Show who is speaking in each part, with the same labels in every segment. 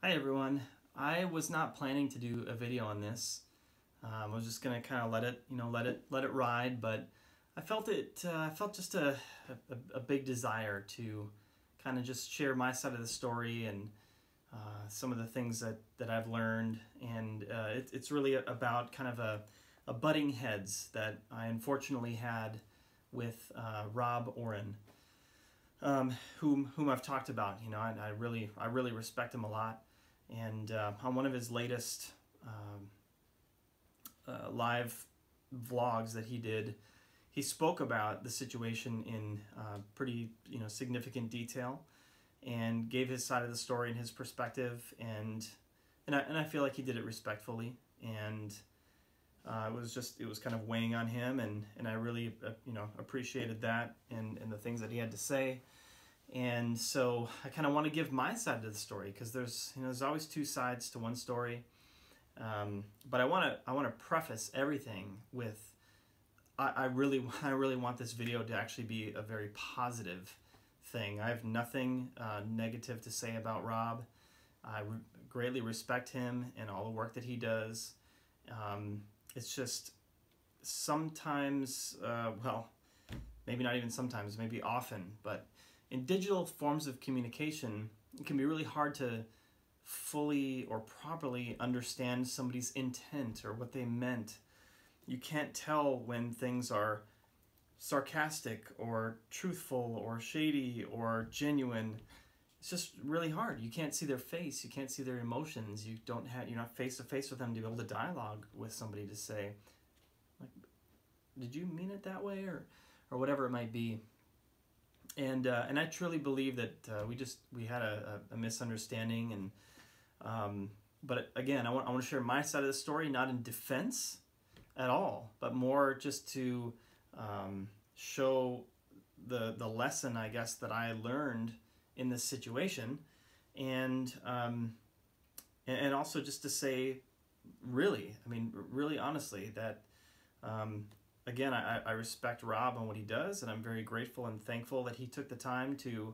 Speaker 1: Hi everyone. I was not planning to do a video on this. I was just gonna kind of let it ride, but I felt just a big desire to kind of just share my side of the story and some of the things that I've learned, and it's really about kind of a butting heads that I unfortunately had with Rob Oren, whom I've talked about. You know, I really respect him a lot. And on one of his latest live vlogs that he did, he spoke about the situation in pretty significant detail, and gave his side of the story and his perspective, and I feel like he did it respectfully, and it was kind of weighing on him, and I really appreciated that and the things that he had to say. And so I kind of want to give my side of the story, because there's always two sides to one story. But I want to preface everything with I really want this video to actually be a very positive thing. I have nothing negative to say about Rob. I greatly respect him and all the work that he does. It's just sometimes, well, maybe not even sometimes, maybe often, but in digital forms of communication, it can be really hard to fully or properly understand somebody's intent or what they meant. You can't tell when things are sarcastic or truthful or shady or genuine. It's just really hard. You can't see their face. You can't see their emotions. You're not face to face with them to be able to dialogue with somebody to say, like, did you mean it that way, or whatever it might be. And I truly believe that we had a misunderstanding, and but again, I want to share my side of the story, not in defense at all, but more just to show the lesson, I guess, that I learned in this situation, and also just to say, really honestly, that again, I respect Rob and what he does, and I'm very grateful and thankful that he took the time to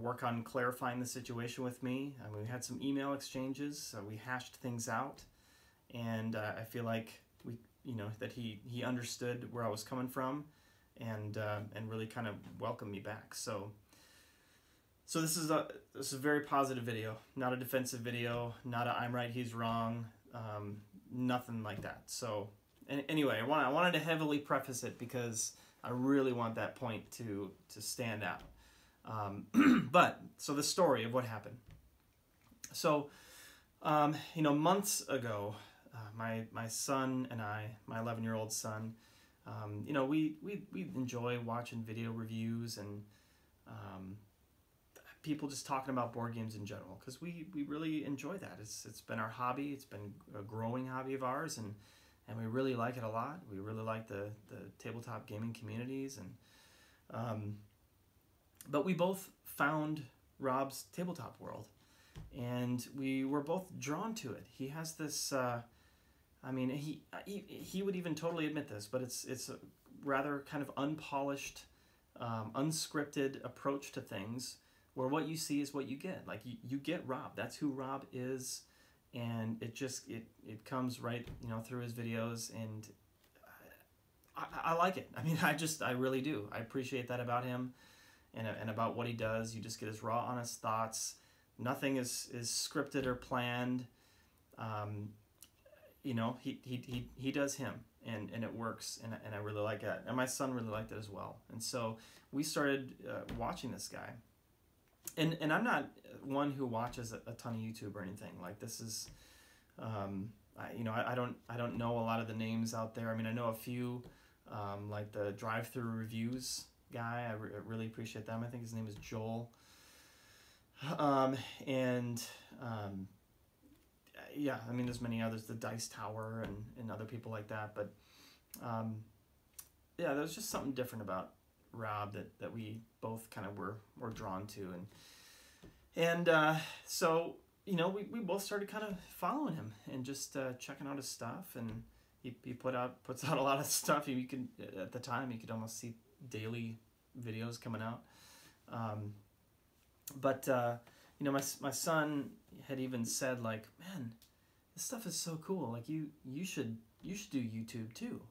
Speaker 1: work on clarifying the situation with me. I mean, we had some email exchanges, we hashed things out, and I feel like that he understood where I was coming from, and really kind of welcomed me back. So this is a very positive video, not a defensive video, not a I'm right, he's wrong, nothing like that. So. Anyway, I wanted to heavily preface it because I really want that point to stand out. So the story of what happened. So, months ago, my son and I, my 11-year-old son, we enjoy watching video reviews and people just talking about board games in general, because we really enjoy that. It's been our hobby. It's been a growing hobby of ours, and we really like it a lot. We really like the tabletop gaming communities, and but we both found Rob's tabletop world, and we were both drawn to it. He has this, he would even totally admit this, but it's a rather kind of unpolished, unscripted approach to things, where what you see is what you get. Like, you get Rob. That's who Rob is. And it comes right through his videos, and I like it. I mean, I really do. I appreciate that about him, and about what he does. You just get his raw, honest thoughts. Nothing is scripted or planned. He does him, and it works, and I really like that. And my son really liked it as well. And so we started watching this guy. And I'm not one who watches a ton of YouTube or anything. Like, this is, I don't know a lot of the names out there. I mean, I know a few, like the drive-through reviews guy. I really appreciate them. I think his name is Joel. Yeah, I mean, there's many others, the Dice Tower and other people like that. But yeah, there's just something different about Rob that we both kind of were drawn to, and so we both started kind of following him and just checking out his stuff, and he puts out a lot of stuff. At the time you could almost see daily videos coming out, but you know, my son had even said, like, man, this stuff is so cool. Like, you should do YouTube too.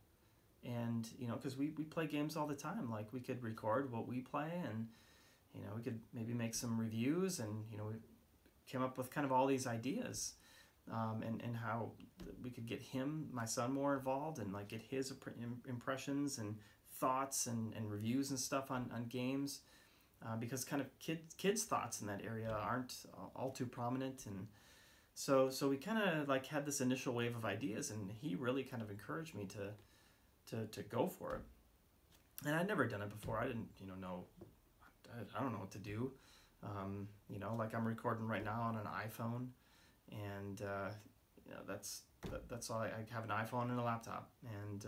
Speaker 1: And, you know, because we play games all the time. Like, we could record what we play, and, you know, we could maybe make some reviews, and, you know, we came up with kind of all these ideas, and how we could get my son, more involved, and, like, get his impressions and thoughts and reviews and stuff on games, because kind of kids' thoughts in that area aren't all too prominent. And so we kind of, like, had this initial wave of ideas, and he really kind of encouraged me to go for it. And I'd never done it before. I didn't, you know I don't know what to do. You know, like, I'm recording right now on an iPhone, and you know, that's all. I have an iPhone and a laptop, and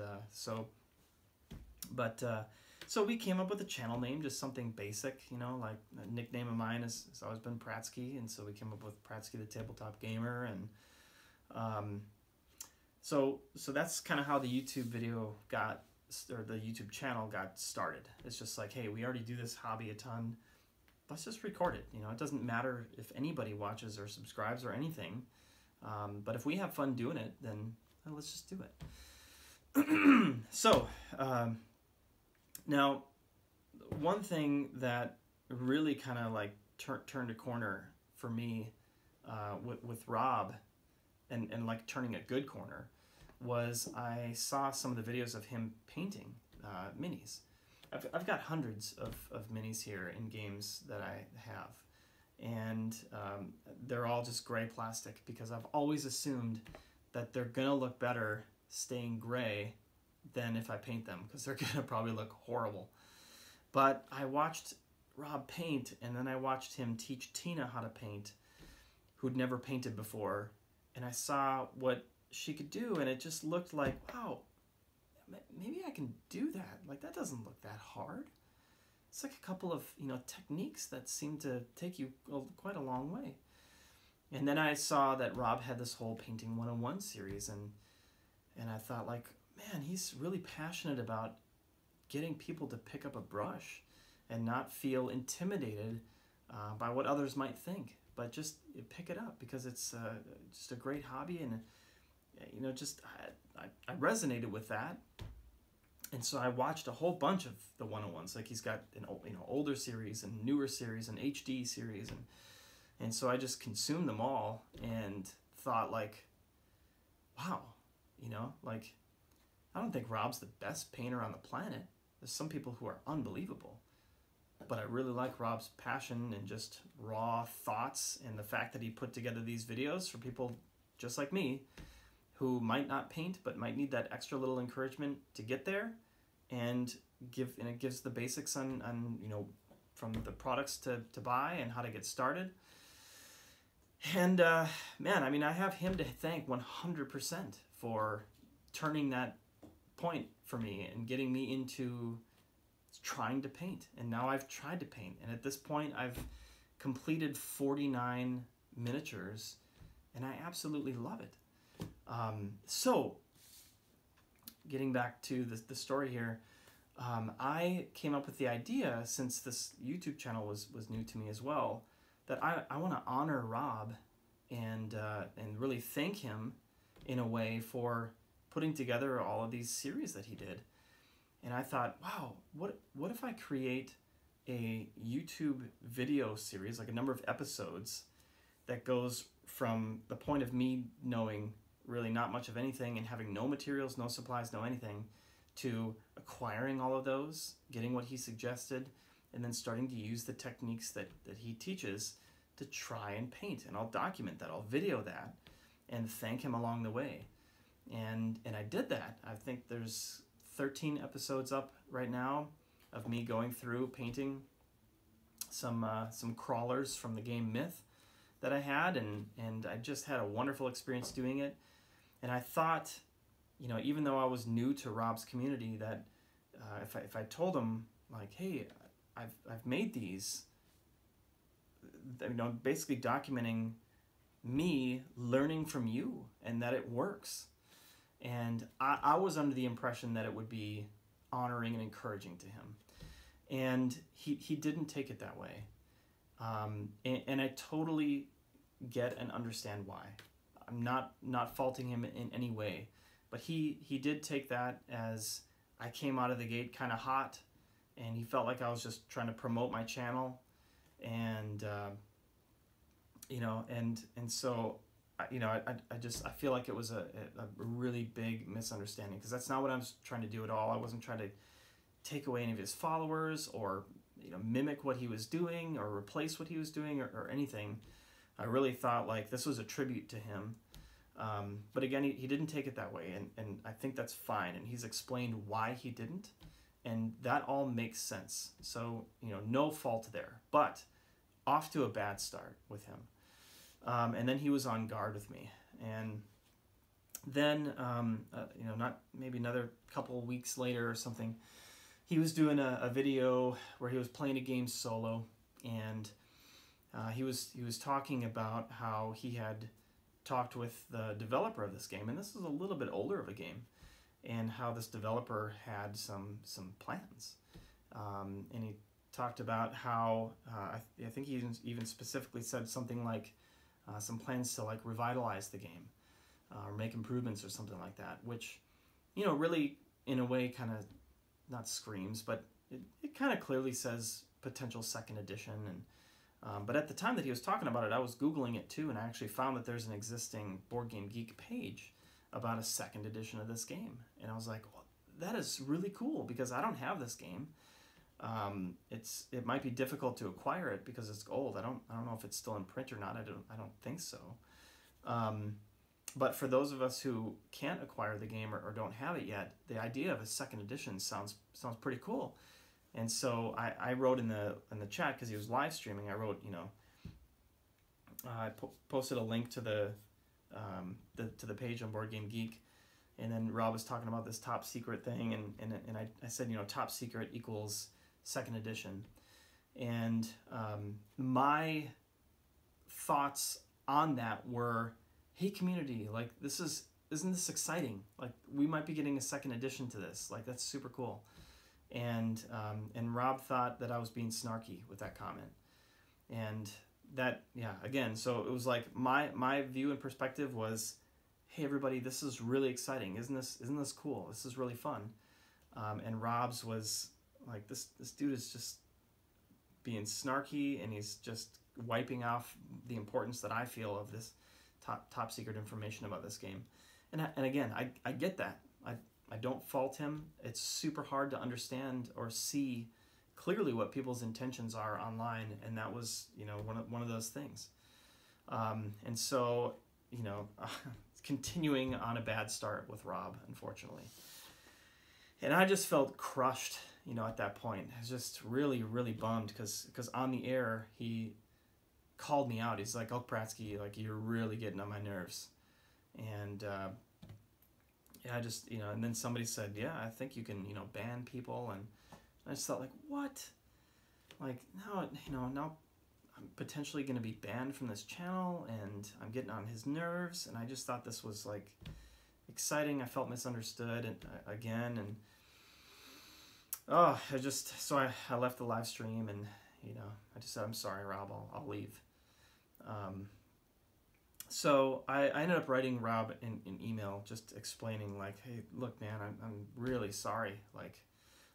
Speaker 1: so we came up with a channel name, just something basic, you know, like, a nickname of mine has always been Pratsky, and so we came up with Pratsky the Tabletop Gamer, and so that's kind of how the YouTube video the YouTube channel got started. It's just like, hey, we already do this hobby a ton. Let's just record it. You know, it doesn't matter if anybody watches or subscribes or anything. But if we have fun doing it, then let's just do it. So, now, one thing that really kind of, like, turned a corner for me with Rob, and like turning a good corner, was I saw some of the videos of him painting minis. I've got hundreds of minis here in games that I have, and they're all just gray plastic, because I've always assumed that they're gonna look better staying gray than if I paint them, because they're gonna probably look horrible. But I watched Rob paint, and then I watched him teach Tina how to paint, who'd never painted before, and I saw what she could do, and it just looked like, wow, maybe I can do that. Like, that doesn't look that hard. It's like a couple of, you know, techniques that seem to take you quite a long way. And then I saw that Rob had this whole Painting 101 series, and I thought, like, man, he's really passionate about getting people to pick up a brush and not feel intimidated by what others might think, but just pick it up, because it's just a great hobby. And, you know, just I resonated with that. And so I watched a whole bunch of the 101s. Like, he's got an, you know, older series and newer series and HD series, and so I just consumed them all and thought, like, wow, you know, like, I don't think Rob's the best painter on the planet. There's some people who are unbelievable, but I really like Rob's passion and just raw thoughts, and the fact that he put together these videos for people just like me, who might not paint but might need that extra little encouragement to get there, and it gives the basics on you know, from the products to buy and how to get started. And man, I mean, I have him to thank 100% for turning that point for me and getting me into trying to paint. And now I've tried to paint, and at this point I've completed 49 miniatures, and I absolutely love it. So, getting back to the story here, I came up with the idea, since this YouTube channel was new to me as well, that I want to honor Rob and really thank him in a way for putting together all of these series that he did. And I thought, wow, what if I create a YouTube video series, like a number of episodes, that goes from the point of me knowing really not much of anything and having no materials, no supplies, no anything, to acquiring all of those, getting what he suggested, and then starting to use the techniques that he teaches to try and paint. And I'll document that, I'll video that, and thank him along the way. And I did that. I think there's 13 episodes up right now of me going through painting some crawlers from the game Myth that I had, and I just had a wonderful experience doing it. And I thought, you know, even though I was new to Rob's community, that if I told him, like, hey, I've made these, you know, basically documenting me learning from you, and that it works. And I was under the impression that it would be honoring and encouraging to him. And he didn't take it that way. And I totally get and understand why. I'm not faulting him in any way, but he did take that as I came out of the gate kind of hot, and he felt like I was just trying to promote my channel, and you know, and so you know, I feel like it was a really big misunderstanding, because that's not what I was trying to do at all. I wasn't trying to take away any of his followers, or you know, mimic what he was doing, or replace what he was doing, or anything. I really thought like this was a tribute to him. But again, he didn't take it that way, and I think that's fine, and he's explained why he didn't, and that all makes sense. So, you know, no fault there, but off to a bad start with him. And then he was on guard with me, and then, you know, not maybe another couple of weeks later or something, he was doing a video where he was playing a game solo, and he was talking about how he had talked with the developer of this game, and this is a little bit older of a game, and how this developer had some plans, and he talked about how I think he even specifically said something like some plans to like revitalize the game, or make improvements or something like that, which, you know, really in a way kind of not screams, but it kind of clearly says potential second edition. And but at the time that he was talking about it, I was Googling it too, and I actually found that there's an existing Board Game Geek page about a second edition of this game. And I was like, well, that is really cool, because I don't have this game. It might be difficult to acquire it because it's old. I don't know if it's still in print or not. I don't think so. But for those of us who can't acquire the game, or don't have it yet, the idea of a second edition sounds pretty cool. And so I wrote in the chat, because he was live streaming. I wrote, you know, I posted a link to the page on Board Game Geek, and then Rob was talking about this top secret thing, and I said, you know, top secret equals second edition, and my thoughts on that were, hey community, like isn't this exciting? Like we might be getting a second edition to this. Like that's super cool. And Rob thought that I was being snarky with that comment, and that, yeah, again, so it was like my view and perspective was, hey everybody, this is really exciting, isn't this cool, this is really fun. And Rob's was like, this dude is just being snarky, and he's just wiping off the importance that I feel of this top secret information about this game. And again, I get that. I don't fault him. It's super hard to understand or see clearly what people's intentions are online, and that was, you know, one of those things. And so, you know, continuing on a bad start with Rob, unfortunately. And I just felt crushed, you know, at that point. I was just really, really bummed, because on the air, he called me out. He's like, oh, Pratsky, like, you're really getting on my nerves. And yeah, I just, you know, and then somebody said, yeah, I think you can, you know, ban people. And I just thought, like, what? Like, now, you know, now I'm potentially going to be banned from this channel, and I'm getting on his nerves. And I just thought this was, like, exciting. I felt misunderstood again. And, oh, so I left the live stream, and, you know, I just said, I'm sorry, Rob, I'll leave. So I ended up writing Rob an email just explaining, like, hey, look, man, I'm really sorry. Like,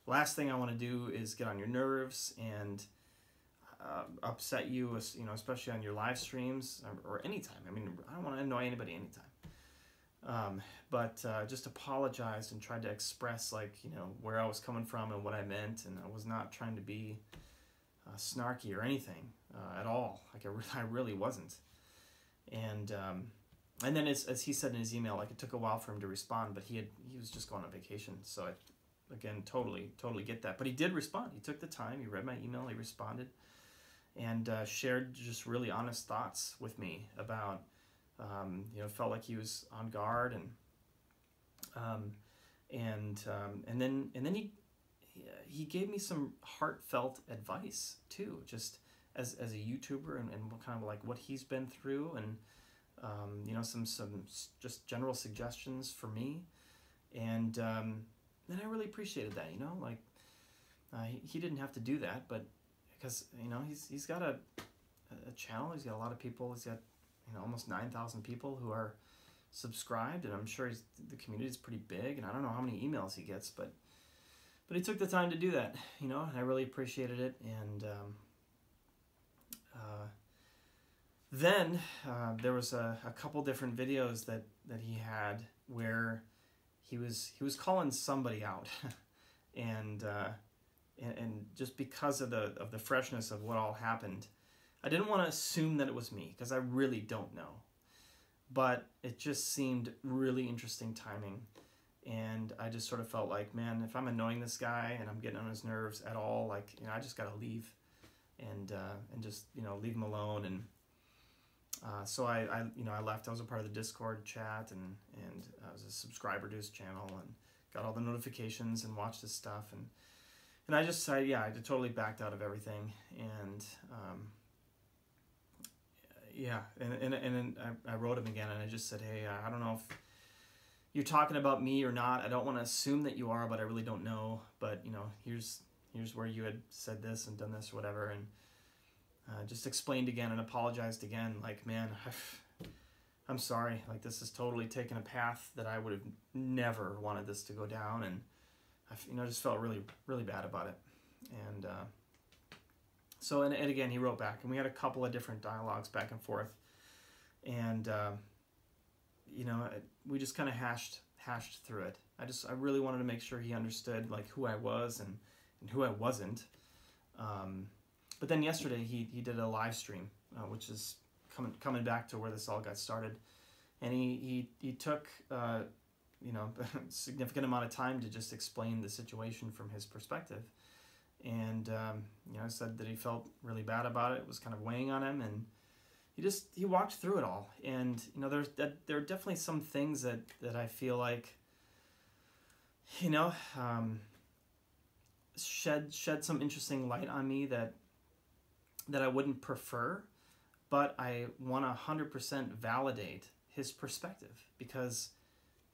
Speaker 1: last thing I want to do is get on your nerves and upset you, you know, especially on your live streams, or anytime. I mean, I don't want to annoy anybody anytime. But just apologized and tried to express, like, you know, where I was coming from and what I meant, and I was not trying to be snarky or anything at all. Like, I really wasn't. And then as he said in his email, like, it took a while for him to respond, but he was just going on vacation. So I, again, totally get that. But he did respond. He took the time. He read my email. He responded, and shared just really honest thoughts with me about, you know, felt like he was on guard, and then he gave me some heartfelt advice too, just as a YouTuber, and kind of like what he's been through, and you know, some just general suggestions for me, and I really appreciated that, you know, like he didn't have to do that, but because, you know, he's got a a channel. He's got a lot of people. He's got, you know, almost 9,000 people who are subscribed, and I'm sure the community is pretty big, and I don't know how many emails he gets, but he took the time to do that, you know, and I really appreciated it. And then there was a couple different videos that he had where he was calling somebody out, and just because of the freshness of what all happened, I didn't want to assume that it was me, because I really don't know. But it just seemed really interesting timing. And I just sort of felt like, man, if I'm annoying this guy and I'm getting on his nerves at all, like, you know, I just got to leave and just, you know, leave him alone. And so I left. I was a part of the Discord chat, and I was a subscriber to his channel and got all the notifications and watched his stuff. And I just, I totally backed out of everything. And and I wrote him again, and I just said, hey, I don't know if you're talking about me or not. I don't want to assume that you are, but I really don't know. But, you know, here's where you had said this and done this or whatever, and just explained again and apologized again. Like, man, I'm sorry. Like, this has totally taken a path that I would have never wanted this to go down, and I just felt really, really bad about it. And so, and again, he wrote back, and we had a couple of different dialogues back and forth, and you know, we just kind of hashed through it. I really wanted to make sure he understood, like, who I was and who I wasn't. But then yesterday he did a live stream, which is coming back to where this all got started, and he took you know, a significant amount of time to just explain the situation from his perspective. And you know, said that he felt really bad about it. It was kind of weighing on him, and he walked through it all. And you know, there are definitely some things that I feel like, you know, shed some interesting light on me that I wouldn't prefer, but I want to 100% validate his perspective, because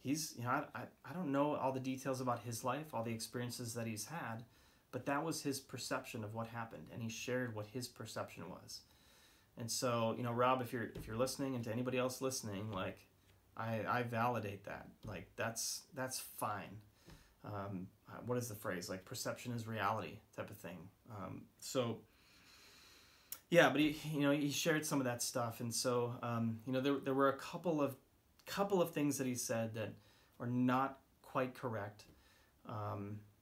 Speaker 1: he's, you know, I don't know all the details about his life, all the experiences that he's had, but that was his perception of what happened, and he shared what his perception was. And so, you know, Rob, if you're listening, and to anybody else listening, like, I validate that. Like, that's fine. What is the phrase? Like, perception is reality type of thing. So, yeah, but he shared some of that stuff, and so, you know, there were a couple of things that he said that are not quite correct.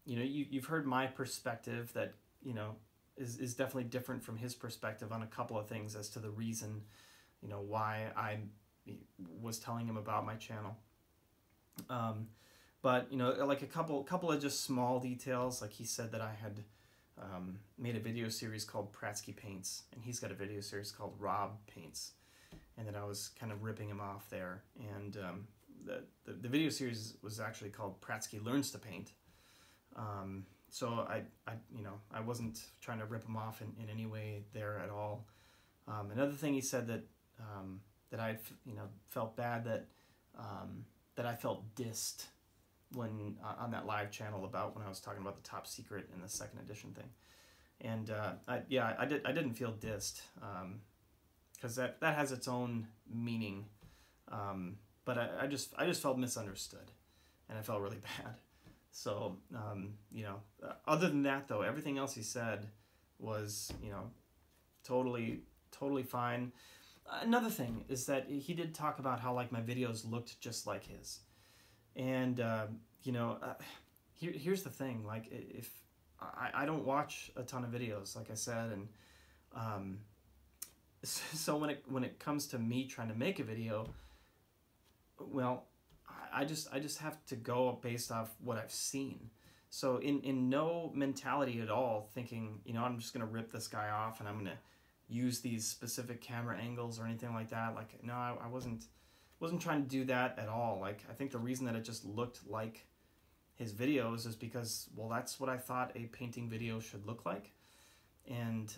Speaker 1: You know, you've heard my perspective that, you know, is definitely different from his perspective on a couple of things as to the reason, you know, why I was telling him about my channel. But, you know, like a couple of just small details, like he said that I had made a video series called Pratsky Paints, and he's got a video series called Rob Paints, and that I was kind of ripping him off there. And the video series was actually called Pratsky Learns to Paint. So I wasn't trying to rip him off in any way there at all. Another thing he said that I, you know, felt bad that I felt dissed when on that live channel about when I was talking about the top secret and the second edition thing. And I didn't feel dissed, because that has its own meaning. But I just felt misunderstood, and I felt really bad. So, you know, other than that, though, everything else he said was, you know, totally fine. Another thing is that he did talk about how, like, my videos looked just like his. And, you know, here's the thing, like, if I don't watch a ton of videos, like I said, and so when it comes to me trying to make a video, well, I just have to go based off what I've seen. So in no mentality at all thinking, you know, I'm just going to rip this guy off and I'm going to use these specific camera angles or anything like that. Like, no, I wasn't trying to do that at all. Like, I think the reason that it just looked like his videos is because, well, that's what I thought a painting video should look like. And,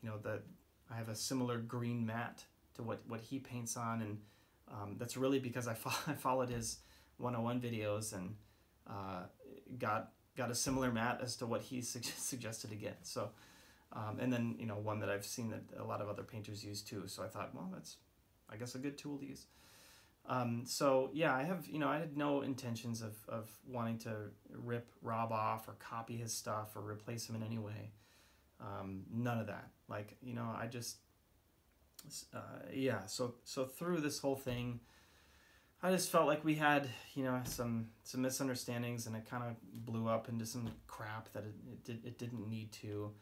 Speaker 1: you know, that I have a similar green mat to what he paints on, and that's really because I followed his 101 videos and got a similar mat as to what he suggested to get. So And then, you know, one that I've seen that a lot of other painters use too. So I thought, well, that's, I guess, a good tool to use. So yeah, I had no intentions of wanting to rip Rob off or copy his stuff or replace him in any way. None of that. Like, you know, I just, yeah. So through this whole thing, I just felt like we had, you know, some misunderstandings, and it kind of blew up into some crap that it didn't need to.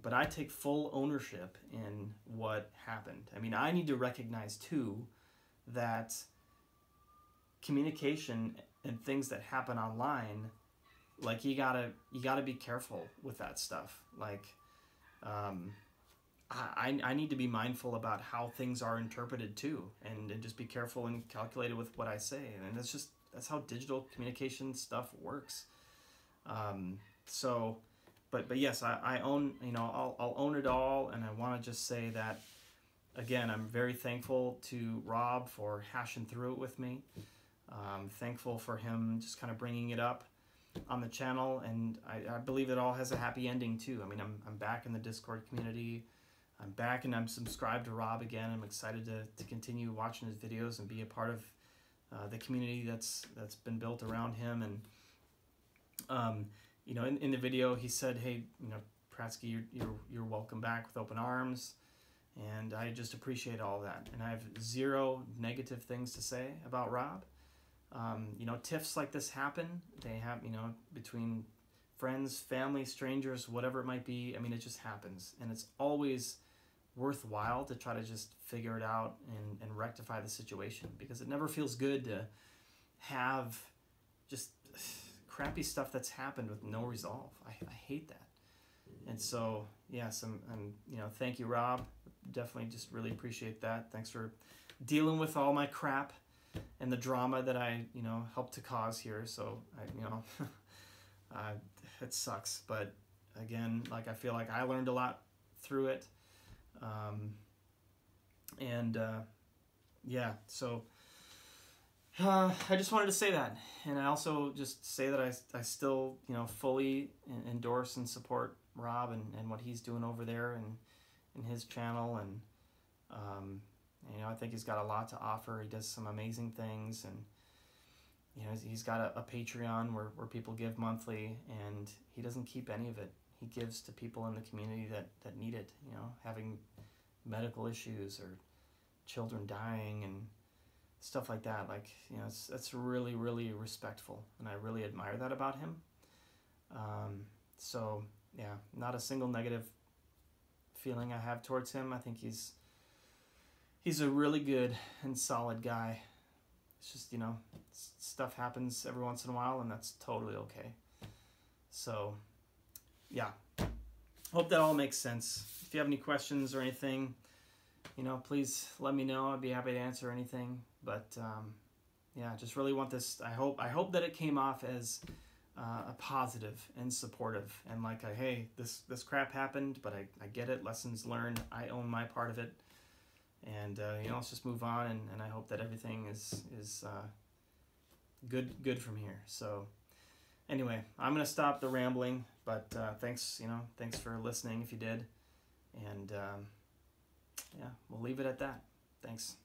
Speaker 1: But I take full ownership in what happened. I mean, I need to recognize too that communication and things that happen online, like you gotta be careful with that stuff. Like, I need to be mindful about how things are interpreted too, and just be careful and calculated with what I say. And that's how digital communication stuff works. So, but yes, I own, you know, I'll own it all, and I want to just say that, again, I'm very thankful to Rob for hashing through it with me. Thankful for him just kind of bringing it up on the channel, and I believe it all has a happy ending too. I mean, I'm back in the Discord community. I'm back and I'm subscribed to Rob again. I'm excited to continue watching his videos and be a part of the community that's been built around him. And you know, in the video he said, "Hey, you know, Pratsky, you're welcome back with open arms," and I just appreciate all that. And I have zero negative things to say about Rob. You know, tiffs like this happen. They have, you know, between friends, family, strangers, whatever it might be. I mean, it just happens, and it's always worthwhile to try to just figure it out and rectify the situation, because it never feels good to have just crappy stuff that's happened with no resolve. I hate that. And so, yes, I'm you know, thank you, Rob. Definitely just really appreciate that. Thanks for dealing with all my crap and the drama that I, you know, helped to cause here. So, you know, it sucks. But again, like, I feel like I learned a lot through it. Yeah, so I just wanted to say that. And I also just say that I still, you know, fully endorse and support Rob and what he's doing over there and in his channel. And, you know, I think he's got a lot to offer. He does some amazing things, and, you know, he's got a Patreon where people give monthly, and he doesn't keep any of it. He gives to people in the community that need it, you know, having medical issues or children dying and stuff like that. Like, you know, that's really, really respectful, and I really admire that about him. So yeah, not a single negative feeling I have towards him. I think he's a really good and solid guy. It's just, you know, stuff happens every once in a while, and that's totally okay. So yeah, hope that all makes sense. If you have any questions or anything, you know, please let me know. I'd be happy to answer anything. But yeah, just really want this. I hope that it came off as a positive and supportive, and like, hey, this crap happened, but I get it. Lessons learned. I own my part of it, and you know, let's just move on. And I hope that everything is good from here. So anyway, I'm gonna stop the rambling. But thanks for listening if you did, and yeah, we'll leave it at that. Thanks.